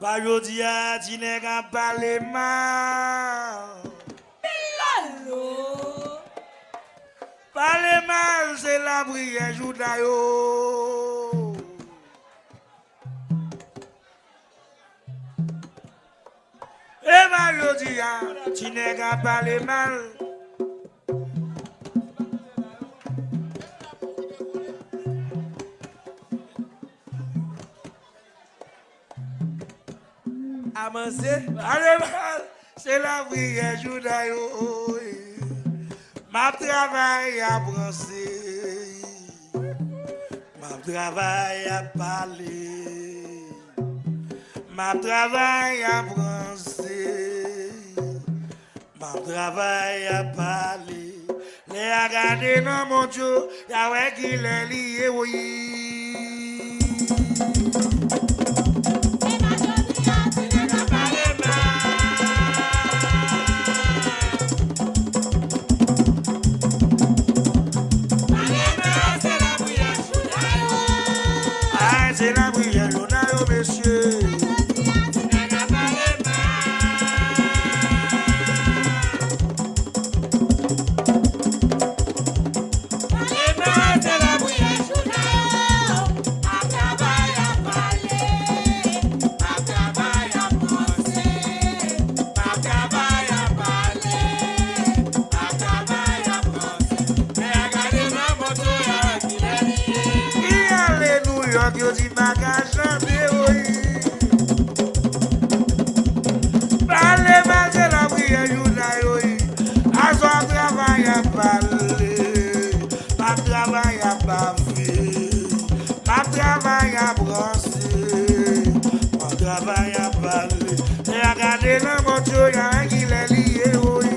Parodia, tu n'es qu'à parler mal. Lolo. Parler mal, c'est la priyè Jouda yo. Et parodia, tu n'es qu'à parler mal. Avancez. Parler mal, c'est la priyè Jouda yo. Ma travail à brasser, ma travail à parler, ma travail à brasser, ma travail à parler. Les a gardé dans mon Dieu, y'a ouais qu'il est lié, oui. C'est la priyè Jouda yo, monsieur. Yo di bagage oui. Parle mal de la priyè Jouda yo. Azor travail à parler, ma travail à baver, ma travail à brasser, ma travail à parler. Et à garder dans mon Dieu, y'a un qui l'est lié, oui.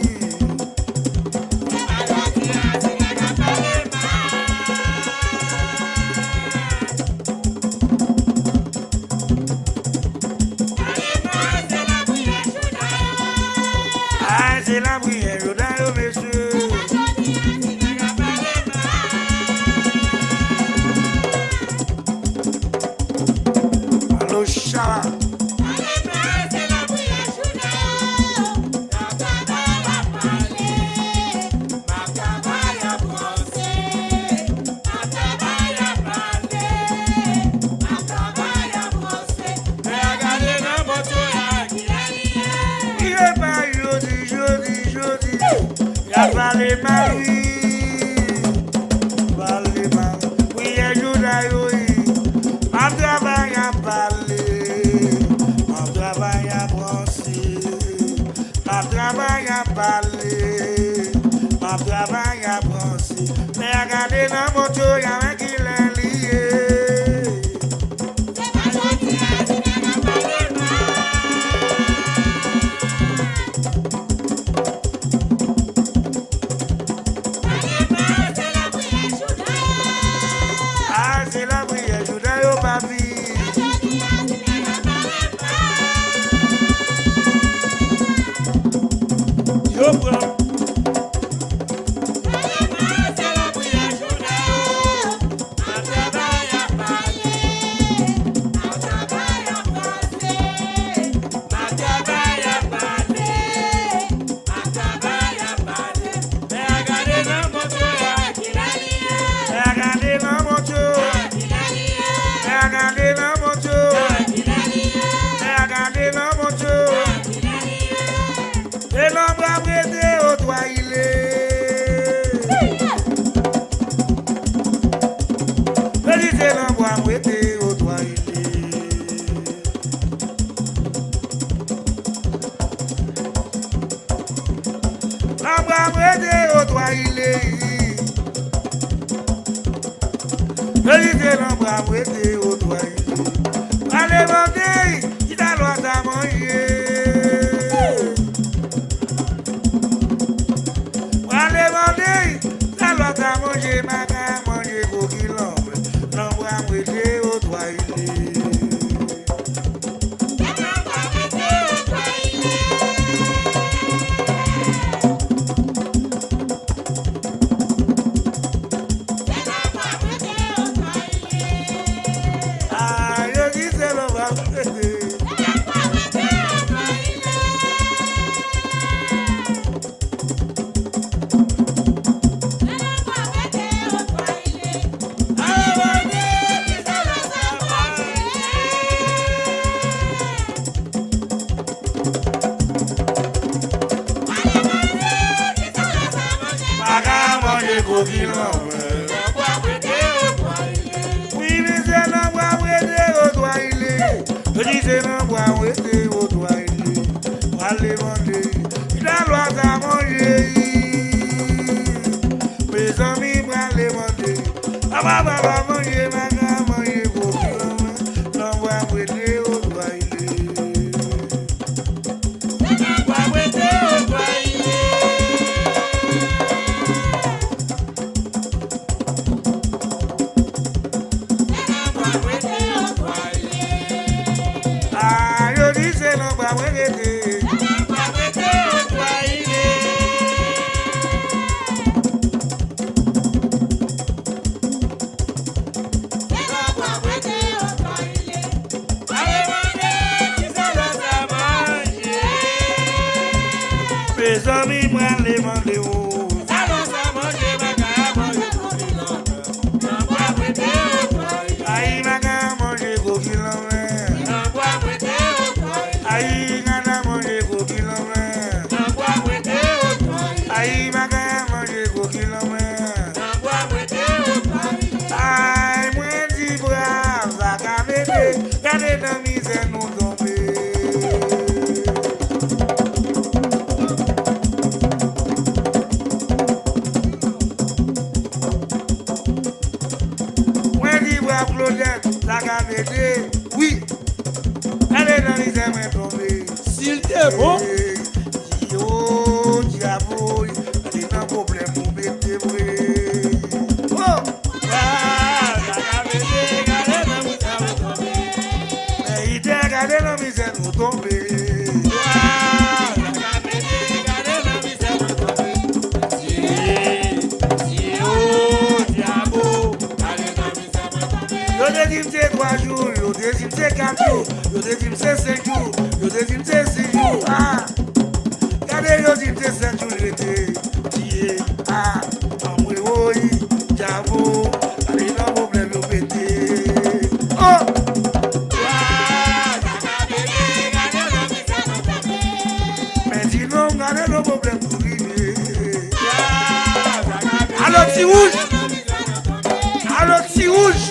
C'est la priyè Jouda yo, monsieur. Allo, chala. Parle mal, oui. Parle mal. Priyè Jouda yo. Ma travail à parler, ma travail à brasser, ma travail à parler, ma travail à brasser. Mais à garder dans mon Dieu, y'a un qui l'est lié. C'est la priyè Jouda yo, papi. Yo, bro. Et l'homme a prêté au doigt, il est. C'est l'homme a prêté au doigt, il est. L'homme a prêté au doigt, il est. C'est l'homme a prêté au doigt, il est. Allez, monter, il a droit à manger. À manger, ma manger coquille l'ombre, l'ombre a prêté au doigt il est. Ah, je dis c'est l'ombre a prêté. Oui, mais c'est l'envoi prêté au doigt il est. Je dis c'est l'envoi prêté au doigt il est. Pour aller manger, il a droit à manger. Mes amis pour aller manger. Ah bah manger, manger pour qu'il l'envoi prêté au doigt il est. L'envoi prêté au doigt il est. Mes amis prennent les mandés hauts. Aïe, ma gare manger coquille en mer. Aïe, gana manger coquille en mer. Aïe, ma gare manger coquille en mer. Aïe, moi dis brave, la camédée, gardez dans misère nous tomber. La camédée, oui, elle est dans les airs tombés. S'il te bon. Oh, diable, elle est un problème pour mettre vrai. Oh! La camédée, regardez dans les airs tombés. Mais il t'a regardé dans les airs tombés. La camédée, regardez dans les airs tombés. Oh, diable. Yo te dis c'est 3 jours, yo te dis c'est 4 jours, yo te dis c'est 5 jours, yo te dis c'est 6 jours. Ah, regardez yo dis c'est 7 jours l'été. Tiye, ah, amoué oui, diabo, allez dans problème yo pété. Oh, mais dis non, regardez nos problèmes pour river. Alors petit rouge, alors petit rouge.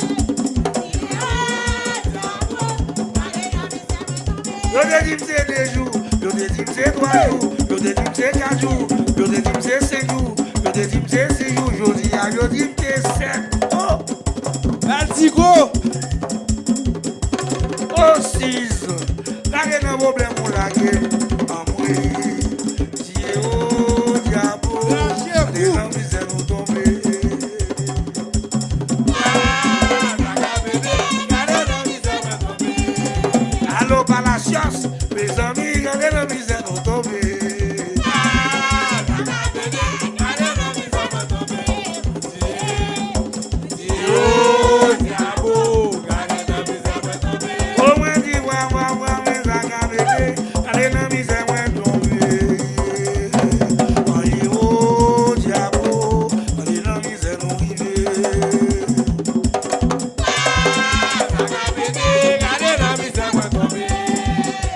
Yo te dis c'est 2 jours, yo te dis c'est 3 jours, yo te dis c'est 4 jours, yo te dis c'est 5 jours, yo te dis c'est 6 jours, yo te dis c'est 7. Oh! Altigo! Oh 6! Là il y a un problème pour la guerre. Amoué, Dieu, oh diable, les gens misère nous tomber. Allô par la science, mes amis, regardez la misère nous tomber. Oh, moi dis, moi, mes acabés, allez la misère moi tomber. Oh, diable, allez la misère nous river.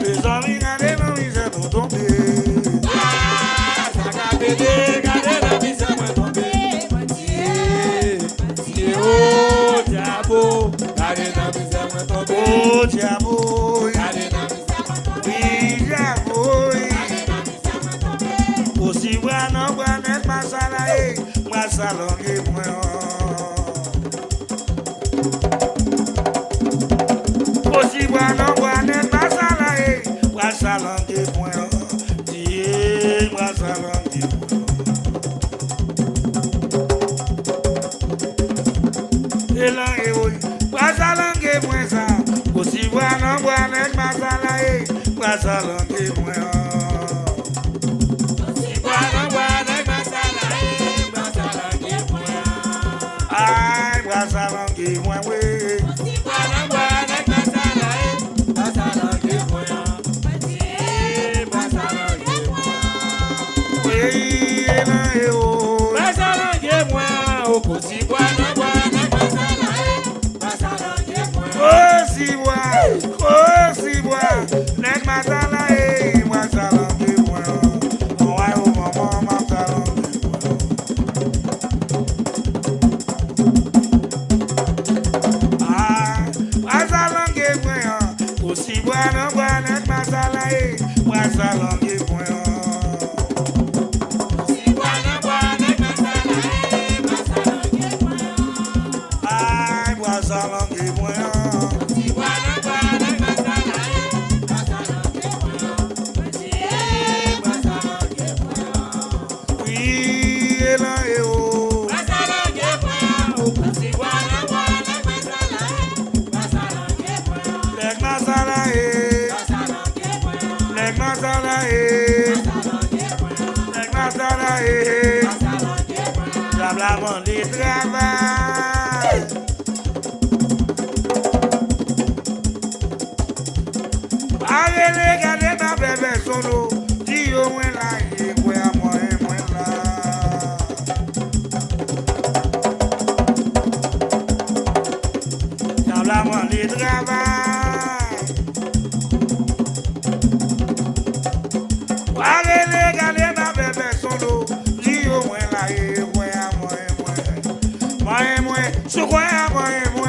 Mes amis, regardez la misère nous tomber. Oh, diabo, oui, diabo, aussi moi non, moi n'est pas salarié, moi salongué, moi. Aussi moi non, moi n'est pas salarié, moi salongué, moi. Dieu, moi salongué, moi. Et là, oui, moi salongué, moi ça. Aussi moi non, moi n'est pas salarié, moi salongué, moi. Aïe, moi salongué, moi, oui. Oh si bois, nek masala moi J'avais des travail. Allez les gars, ma bébé solo, dis au moins là, il est quoi moi et moi là. J'avais des travail. Allez les gars, ma bébé solo, dis au moins là, il est quoi moi et moi. Moi et moi, je crois moi et moi.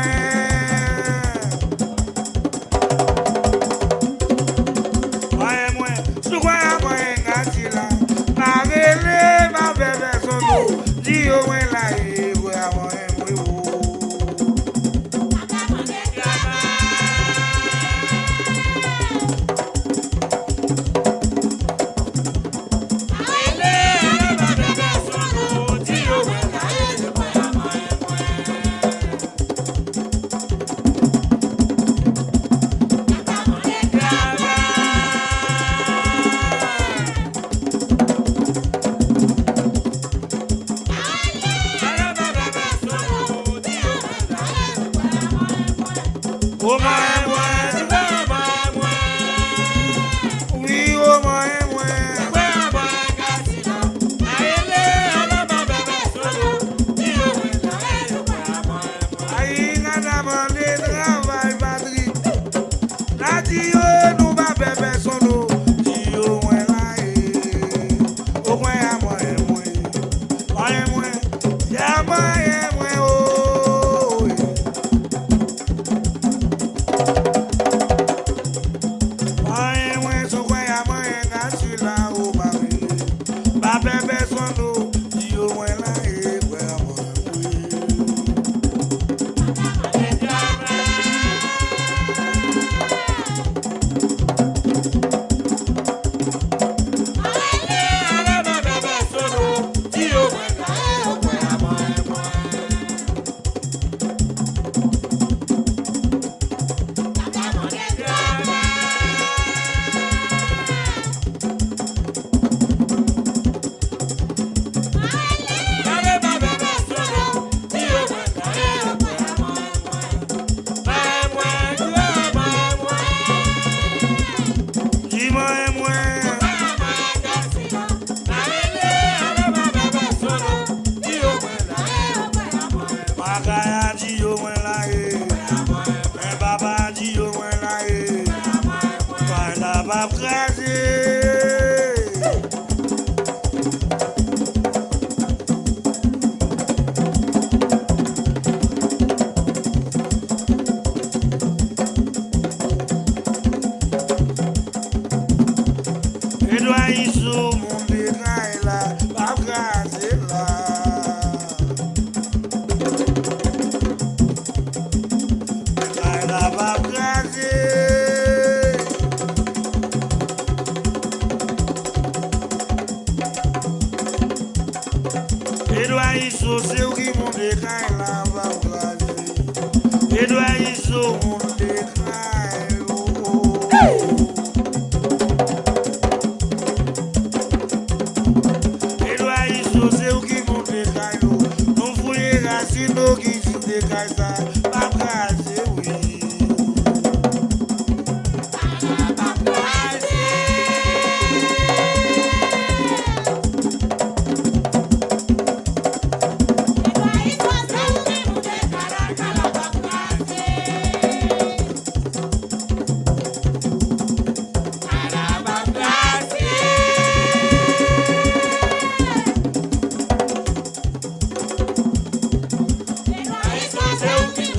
Seu que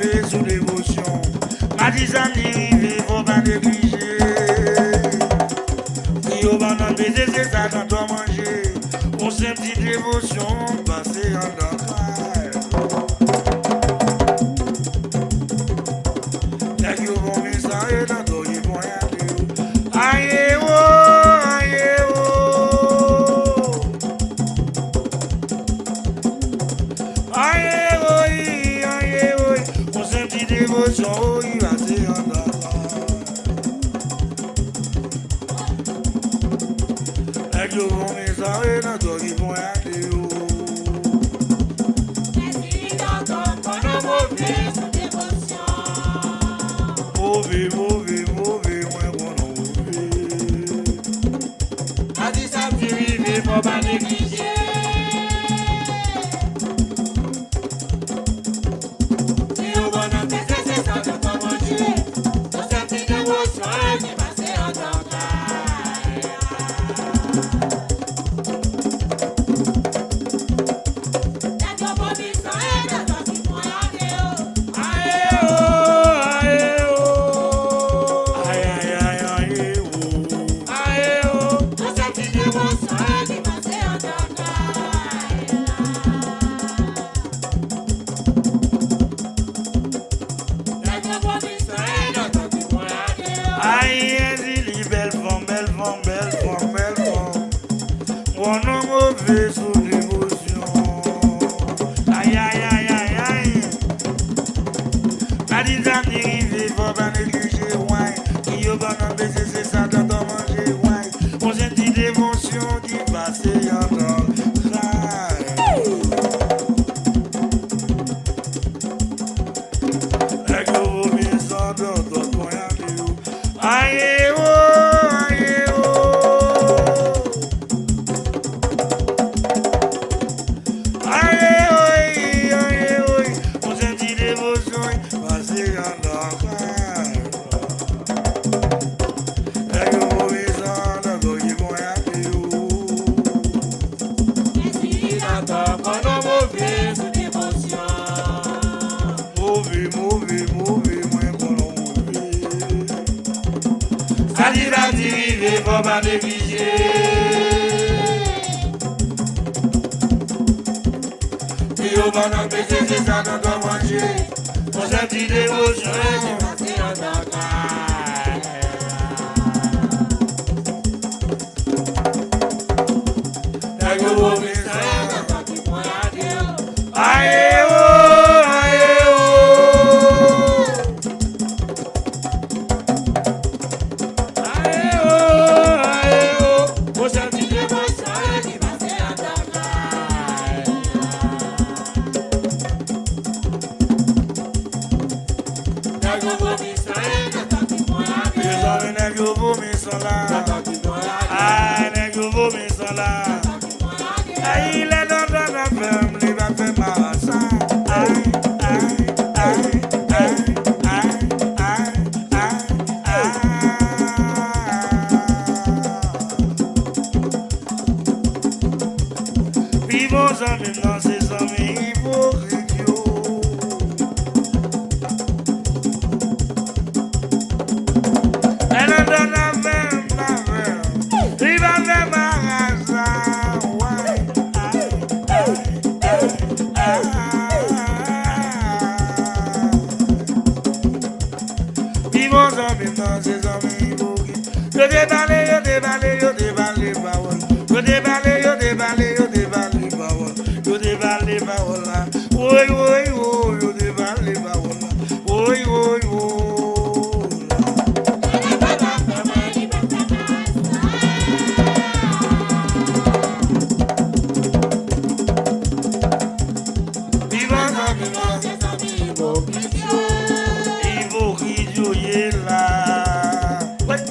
mauvais sous l'émotion. Ma disant d'y faut pas négliger. Si au banane baiser, c'est ça quand on manger. On sait une petite dévotion, passer en entraille. Y'a qui vont me s'arrêter dans ton ils vont y aller. Aïe oh, aïe oh. Aïe oh, aïe oh. On sait une petite dévotion, oh, il va se en entraille. Y'a qui vont me s'arrêter dans ton ils vont y aller. Mauvais, mauvais, mauvais, moins bon mauvais. A dit ça, tu vives, faut pas négliger. Si au bon homme, c'est ça que t'as mangé. Ton senti d'émotion, qui passe en ton caille. La joie pour vivre sans aide, dans qui point Aïe oh, aïe oh. Aïe aïe aïe aïe oh. Aïe oh. ton senti d'émotion, qui passe en ton caille. La joie pour vivre sans aide, dans qui point Aïe, Zili, belle femme, belle femme, belle femme, belle femme. Mon nom mauvais sous l'émotion. Aïe, aïe, aïe, aïe, aïe. Ma disant d'y faut pas négliger, ouais. Qui au bon homme baiser, c'est ça, dans ton manger, ouais. On sent une petite émotion qui passe en ton crâne. Avec le vomi sans dans ton coin, aïe oh, aïe oh. Aïe oh, aïe oh. On sent une petite émotion passer en enfer. Avec le vomi sans dans ton ils vont y aller. Mauvais, mauvais, mauvais, moins bon mauvais. Ça dit va dériver, faut pas négliger. Puis au bon homme baiser, c'est ça qu'on doit manger. On s'est dit dévotion, on va se rendre en caille. Y'a que vos messages, aïe oh, aïe oh. Aïe oh, aïe oh. On s'est dit dévotion, qui va se rendre en caille. Y'a que vos messages, dans qui point Les hommes nèg yo vomi sont là. Aïe nèg yo vomi sont là. Aïe les dents dans la ferme, les va faire marassa. Aïe aïe aïe aïe aïe aïe aïe aïe. Vivons amis dans ces amis hypocrites yo. Elle en donne la ferme. Il va faire marassa. Ouais. Vivons amis dans ces amis hypocrites. Yo déballé, yo déballé, yo déballé parole. Yo déballé, yo déballé, yo déballé parole. Yo déballé parole là. Oui, oui, oui, yo déballé parole là. Oui, oui, oui. Vivons amis dans ces amis hypocrites. Hypocrite yo yé là. Ouais.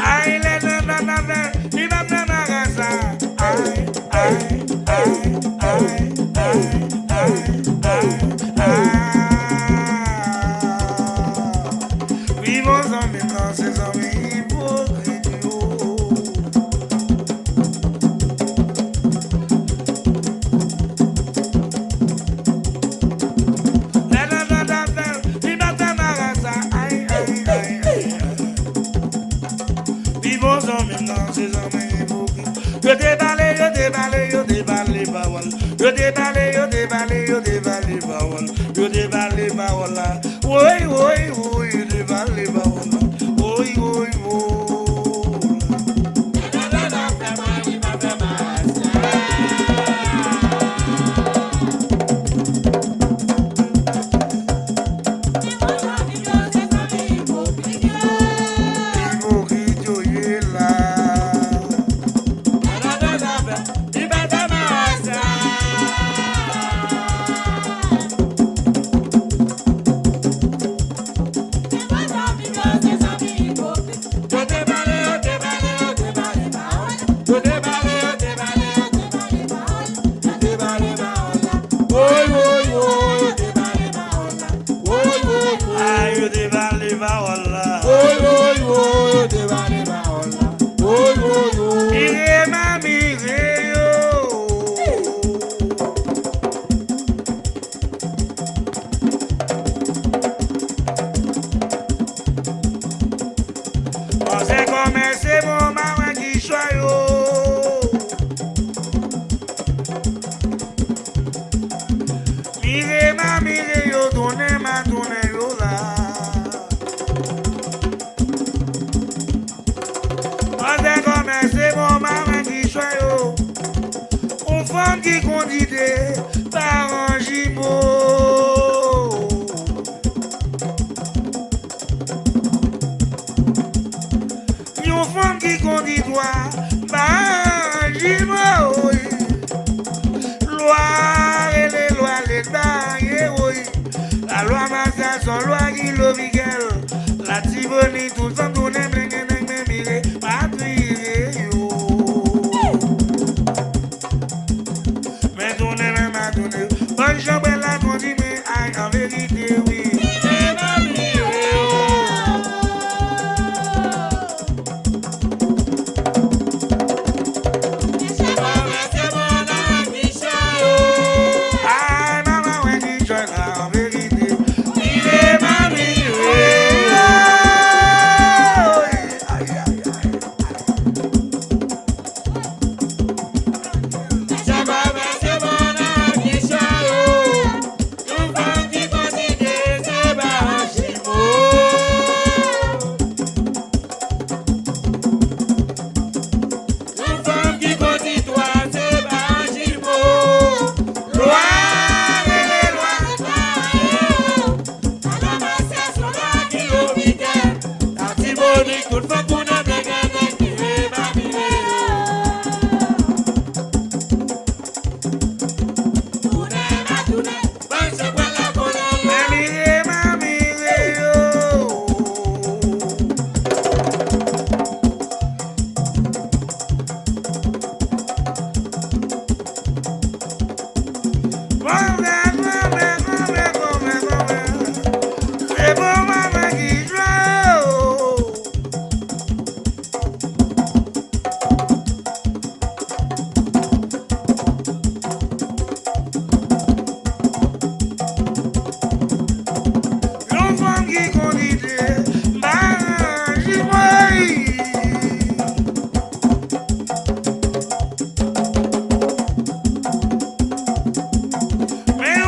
Aïe les dents dans la veine, il va me Vivons en même temps, ces hommes hypocrites. Vivons en même temps, ces hommes hypocrites. Yo déballé, yo déballé, yo déballé, bawal. Yo déballé, yo déballé, yo déballé, bawal. Yo déballé, bawal. Oui, oui, oui, yo déballé, bawal. Oui, oui, oui. Qui conduisait par un jumeau. Une femme qui conduit toi par un jumeau. Loi et les lois, les barrières. La loi martiale, son loi qui l'oblige. La Tibonie, tout ça, tout n'est pas miré, pas tiré. Bonne jambe la conduit, mais en vérité, oui. Mais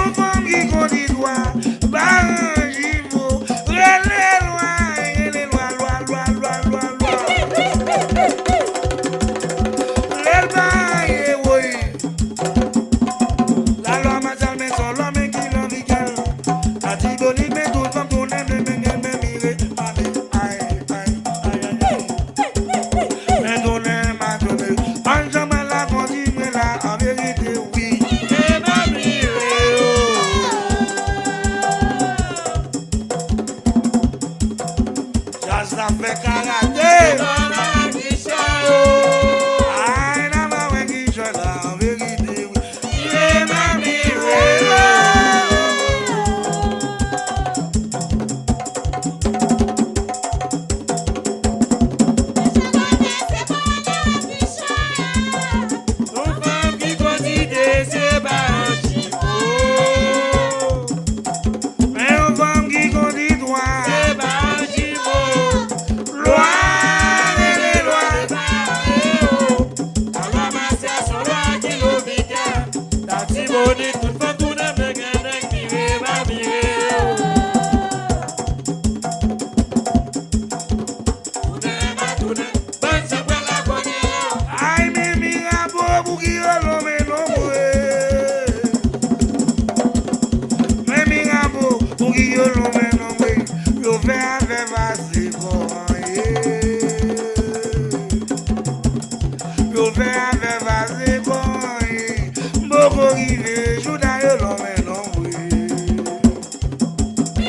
rive, Jouda yo l'homme non oui.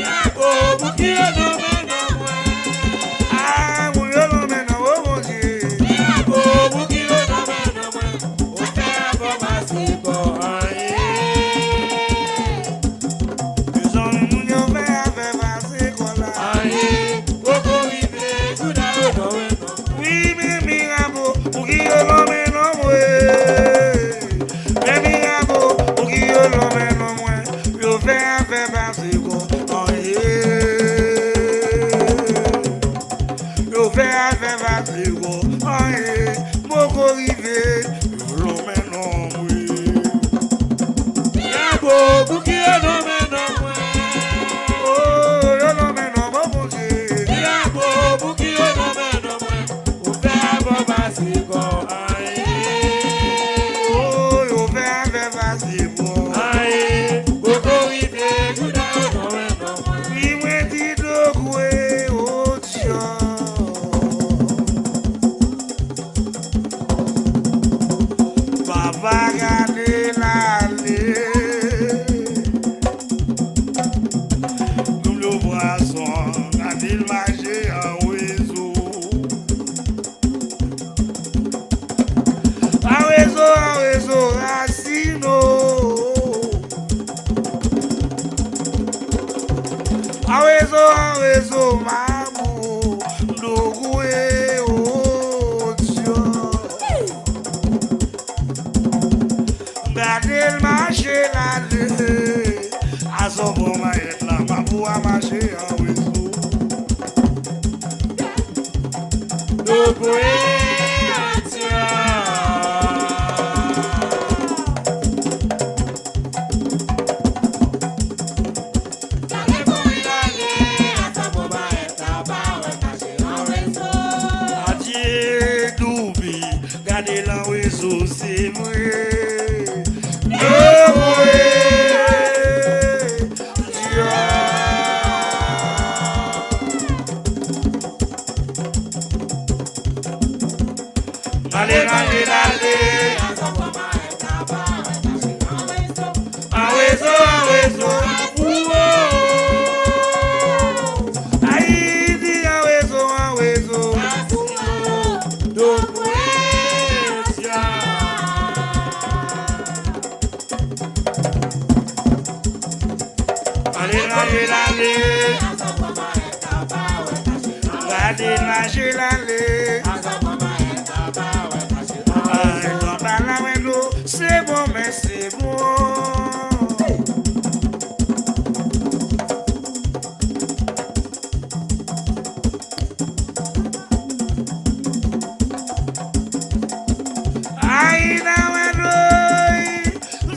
Mapou pour qui on nomme non moi. Ah, mon yo l'homme non oh mon Dieu. Mapou pour qui on nomme non moi. On fait avant ma seconde. Les hommes mon yo fait avec passer comme là. Aïe, beaucoup rive, Jouda yo nomme non. Oui, mais Mapou pour qui yo l'homme non oui. Mais Mapou pour qui yo l'homme non moi. Yo fait avec passer comme yo fait avec passer comme mon rive, l'homme non oui. Mapou pour qui on nomme non moi. Oh, yo l'homme non bon Dieu. Mapou pour qui on nomme non moi. On fait avant ma seconde. Oh, yo fait avec passer comme Aïe, beaucoup rive, Jouda yo nomme non moi. oui, moi dis de coué, oh Dieu. Papa gardez l'allée. Nous le poisson, gardez le marché en réseau. En réseau, Racine. En réseau, Mapou De oh Dieu. Gardez le marché l'allée. À son bon maître là, Mapou a marché en réseau. Nous pouvons Adieu, Doubi, gardez le réseau, c'est vrai. Allez, allez, allez, en réseau, aïe, dis en réseau, allez, allez, allez, gardez nager l'allée. Dans la window, c'est bon, mais c'est bon. Aïe, dans la window,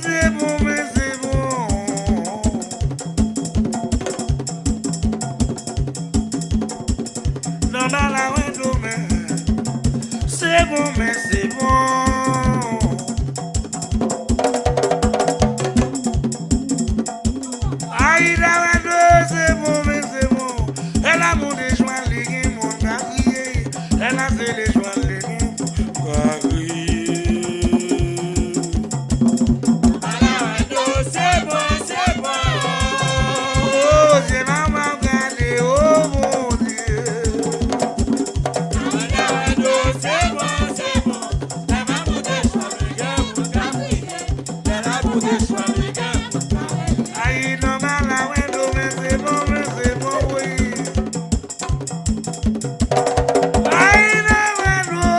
c'est bon, mais c'est bon. Dans la window, mais c'est bon, mais c'est bon. Aïe, la window, c'est bon, mais c'est bon. Elle a mon déjoint, les gars, mon gars, crié. Elle a fait les joints, les gars, crié. Oh, c'est maman, regardez, oh mon Dieu. Aïe, non, mais la window, mais c'est bon, oui. Aïe, la window,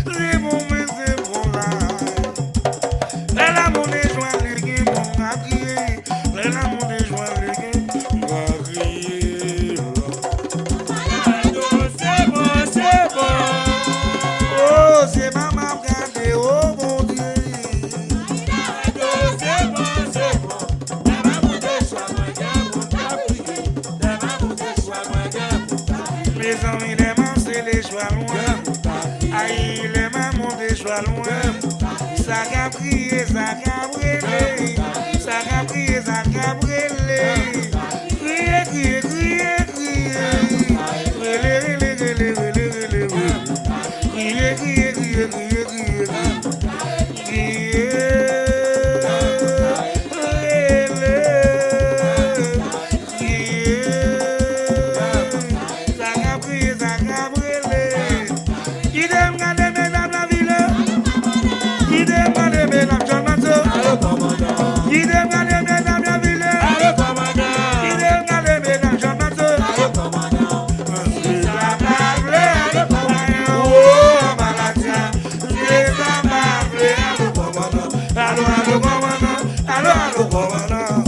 c'est bon, mais c'est bon, là. Elle a mon déjoint, les gars, mon gars, crié. Elle a mon déjoint, les gars, mon gars, crié. Oh, c'est maman, regardez, oh mon Dieu. Mes amis, les mains, c'est les joies loin. Aïe, les mains montent des joies loin. Ça a prié, ça a brûlé. Ça a prié, ça a brûlé. Criez, criez, criez, criez. Relé, relé, relé, relé, relé, relé. Criez, criez, criez, criez, criez. Criez. Allo, allo, commandant. Allo, allo, commandant.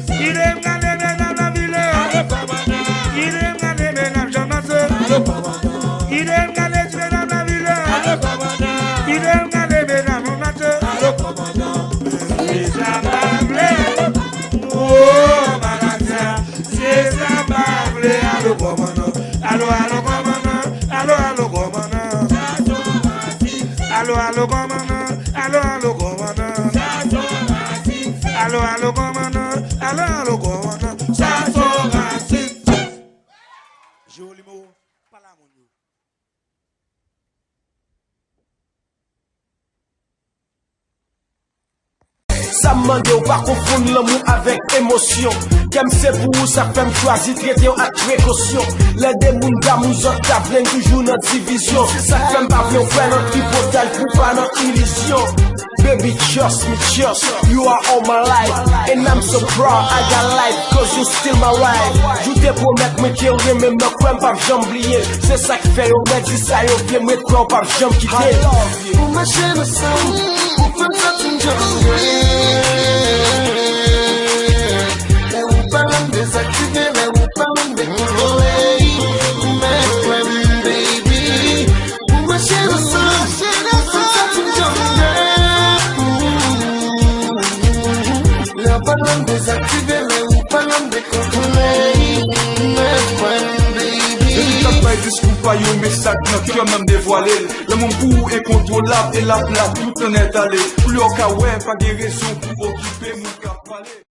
Il est gagné dans la ville. Il est gagné dans Jean-Masse. Il est gagné dans la ville. Il est gagné dans mon matin. C'est ça, Bablé. Oh, Malasia. C'est ça, Bablé. Allo, commandant. Allo, allo, commandant. Allo, allo, commandant. Allo, allo, commandant. Allo, allo, commandant. Allo, allo, commandant. Allo, allo, commandant. Jouda Racine. Joli mot. Pas là, mon Dieu. Ça me demande ou pas confondre l'amour avec émotion. Qu'aime c'est pour vous, ça fait me choisir, traiter avec précaution. Les démons d'amour, autres tablent toujours notre division. Ça fait me parler, on fait notre hypothèse pour pas notre illusion. Baby, trust me, trust, you are all my life. And I'm so proud, I got life, cause you still my wife. Je te promets que me tirer, mais me crois pas que j'oublier. C'est ça qui fait, on me dit ça, et on vient me croire pas que j'aime quitter. Pour ma chaîne sang, pour faire ça tu me les ou pas l'homme désactivé, les ou pas l'homme décontrôlé. Mais friend baby, pour ma chaîne sang, pour faire ça tu me les ou pas l'homme désactivé, les ou pas l'homme décontrôlé. Mais friend baby. Discours pas yo message notre cœur même dévoilé. Le monde pour incontrôlable et la place tout en est allé. Plus au cas ouais pas de raison pour occuper mon cap palais.